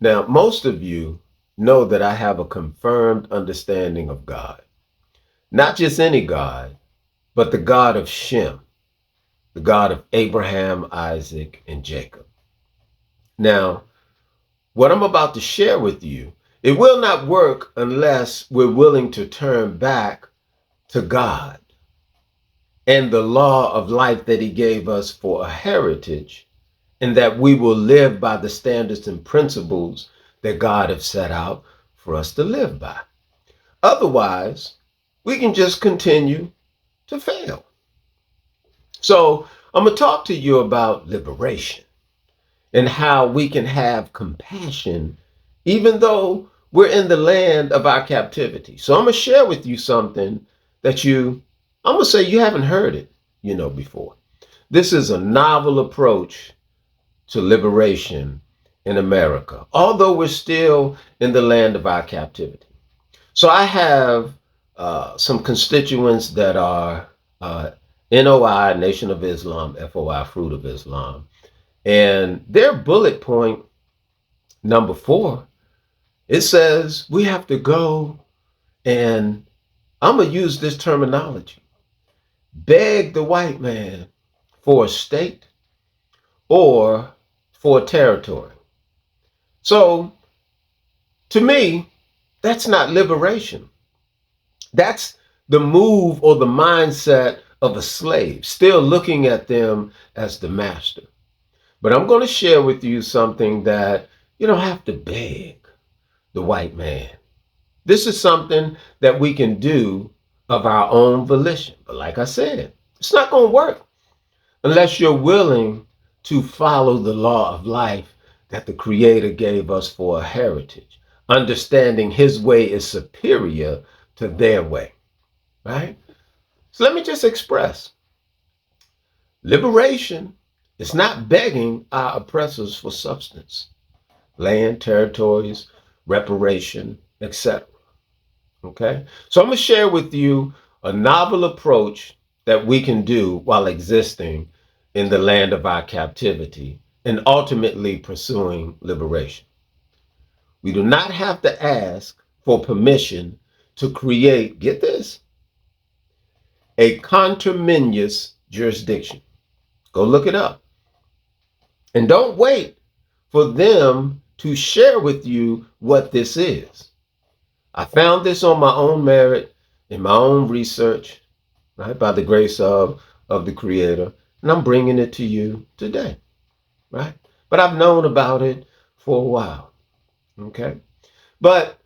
Now, most of you know that I have a confirmed understanding of God. Not just any God, but the God of Shem, the God of Abraham, Isaac, and Jacob. Now, what I'm about to share with you, it will not work unless we're willing to turn back to God and the law of life that He gave us for a heritage, and that we will live by the standards and principles that God has set out for us to live by. Otherwise, we can just continue to fail. So, I'm going to talk to you about liberation and how we can have compassion even though we're in the land of our captivity. So, I'm going to share with you something that I'm going to say you haven't heard it, before. This is a novel approach to liberation in America, although we're still in the land of our captivity. So I have some constituents that are NOI, Nation of Islam, FOI, Fruit of Islam. And their bullet point number 4, it says we have to go and I'm going to use this terminology, beg the white man for a state or for a territory. So to me, that's not liberation. That's the move or the mindset of a slave, still looking at them as the master. But I'm going to share with you something that you don't have to beg the white man. This is something that we can do of our own volition. But like I said, it's not going to work unless you're willing to follow the law of life that the Creator gave us for a heritage, understanding His way is superior to their way, right? So let me just express liberation is not begging our oppressors for substance, land, territories, reparation, etc. Okay? So I'm going to share with you a novel approach that we can do while existing in the land of our captivity and ultimately pursuing liberation. We do not have to ask for permission to create, get this, a conterminous jurisdiction. Go look it up. And don't wait for them to share with you what this is. I found this on my own merit, in my own research, right, by the grace of the Creator, and I'm bringing it to you today, right? But I've known about it for a while, okay? But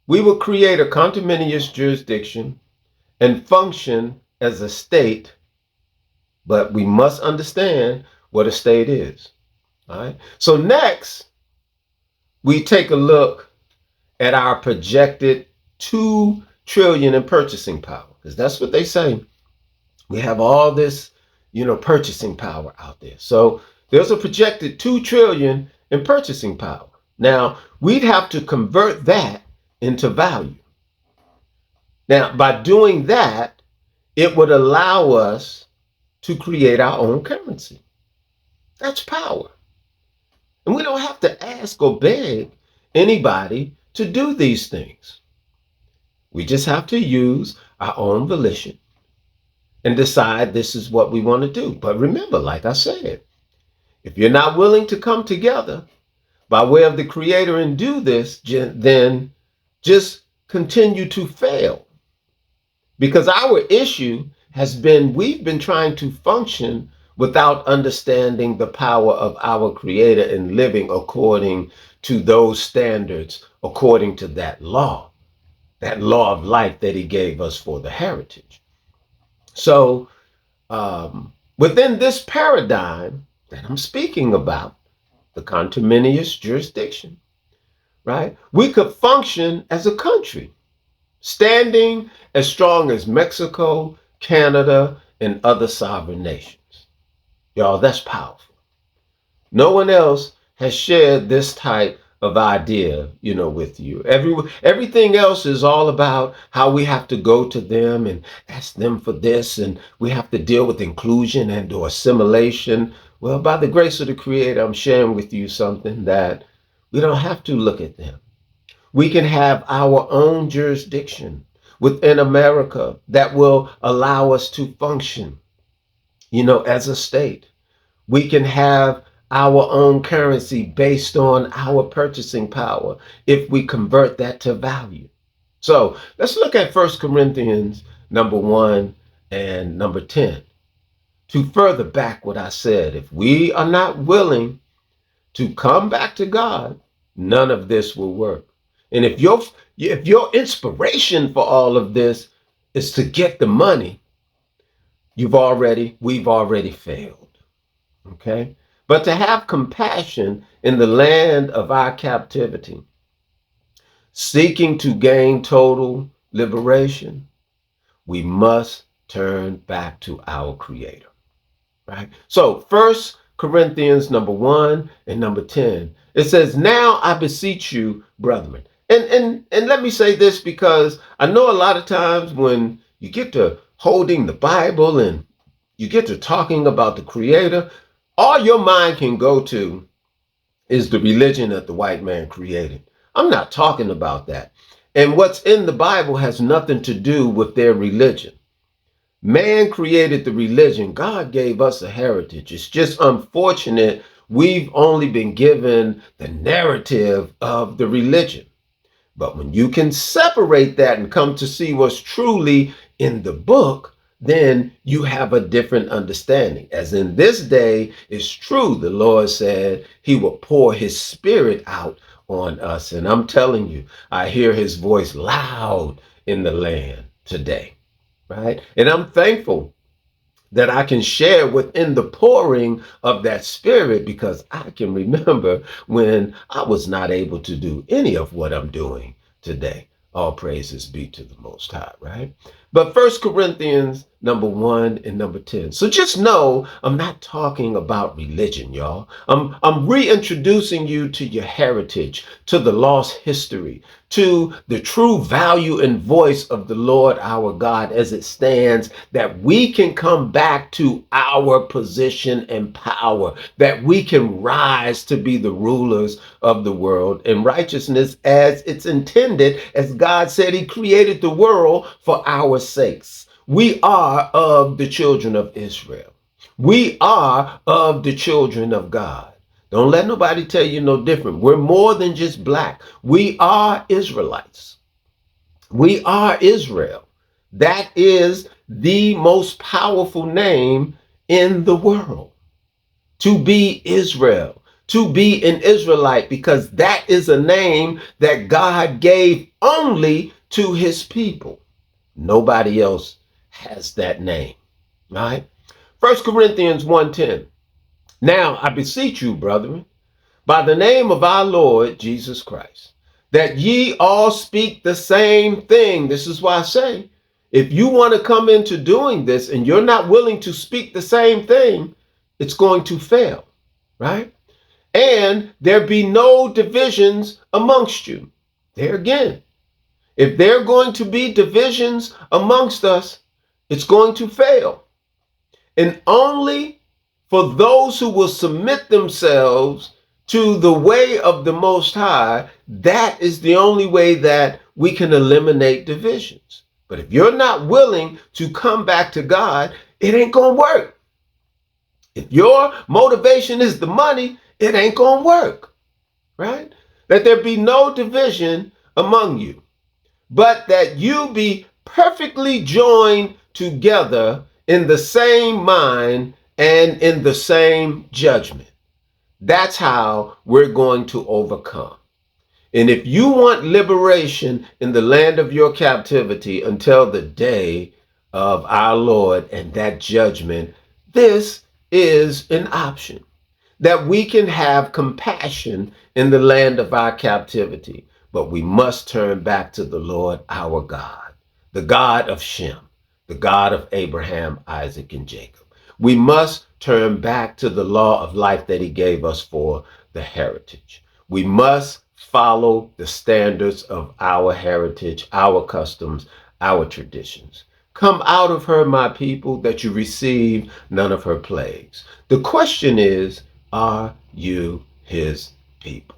we will create a conterminous jurisdiction and function as a state, but we must understand what a state is, all right? So next, we take a look at our projected 2 trillion in purchasing power, because that's what they say. We have all this, purchasing power out there. So there's a projected 2 trillion in purchasing power. Now, we'd have to convert that into value. Now, by doing that, it would allow us to create our own currency. That's power. And we don't have to ask or beg anybody to do these things. We just have to use our own volition and decide this is what we want to do. But remember, like I said, if you're not willing to come together by way of the Creator and do this, then just continue to fail. Because our issue has been we've been trying to function without understanding the power of our Creator and living according to those standards, according to that law of life that He gave us for the heritage. So within this paradigm that I'm speaking about, the conterminous jurisdiction, right? We could function as a country, standing as strong as Mexico, Canada, and other sovereign nations. Y'all, that's powerful. No one else has shared this type of idea, with you. Everything else is all about how we have to go to them and ask them for this, and we have to deal with inclusion and or assimilation. Well, by the grace of the Creator, I'm sharing with you something that We don't have to look at them. We can have our own jurisdiction within America that will allow us to function, as a state. We can have our own currency based on our purchasing power if we convert that to value. So let's look at 1 Corinthians number 1 and number 10. To further back what I said, if we are not willing to come back to God, none of this will work. And if your inspiration for all of this is to get the money, we've already failed. Okay? But to have compassion in the land of our captivity, seeking to gain total liberation, we must turn back to our Creator. Right? So 1 Corinthians number 1 and number 10, it says, "Now I beseech you, brethren." And let me say this, because I know a lot of times when you get to holding the Bible and you get to talking about the Creator, all your mind can go to is the religion that the white man created. I'm not talking about that. And what's in the Bible has nothing to do with their religion. Man created the religion. God gave us a heritage. It's just unfortunate we've only been given the narrative of the religion. But when you can separate that and come to see what's truly in the book, then you have a different understanding. As in this day, it's true, the Lord said he will pour his spirit out on us. And I'm telling you, I hear his voice loud in the land today. Right? And I'm thankful that I can share within the pouring of that spirit, because I can remember when I was not able to do any of what I'm doing today. All praises be to the Most High, right? But 1 Corinthians number 1 and number 10. So just know I'm not talking about religion, y'all. I'm reintroducing you to your heritage, to the lost history, to the true value and voice of the Lord our God as it stands, that we can come back to our position and power, that we can rise to be the rulers of the world in righteousness as it's intended, as God said he created the world for our sakes. We are of the children of Israel. We are of the children of God. Don't let nobody tell you no different. We're more than just black. We are Israelites. We are Israel. That is the most powerful name in the world. To be Israel, to be an Israelite, because that is a name that God gave only to his people. Nobody else has that name, right? 1 Corinthians 1:10. "Now I beseech you, brethren, by the name of our Lord Jesus Christ, that ye all speak the same thing." This is why I say, if you want to come into doing this and you're not willing to speak the same thing, it's going to fail, right? "And there be no divisions amongst you." There again, if there are going to be divisions amongst us, it's going to fail. "And only for those who will submit themselves to the way of the Most High, that is the only way that we can eliminate divisions." But if you're not willing to come back to God, it ain't going to work. If your motivation is the money, it ain't going to work, right? "That there be no division among you, but that you be perfectly joined together in the same mind and in the same judgment." That's how we're going to overcome. And if you want liberation in the land of your captivity until the day of our Lord and that judgment, this is an option. That we can have compassion in the land of our captivity, but we must turn back to the Lord our God, the God of Shem, the God of Abraham, Isaac, and Jacob. We must turn back to the law of life that he gave us for the heritage. We must follow the standards of our heritage, our customs, our traditions. "Come out of her, my people, that you receive none of her plagues." The question is, are you his people?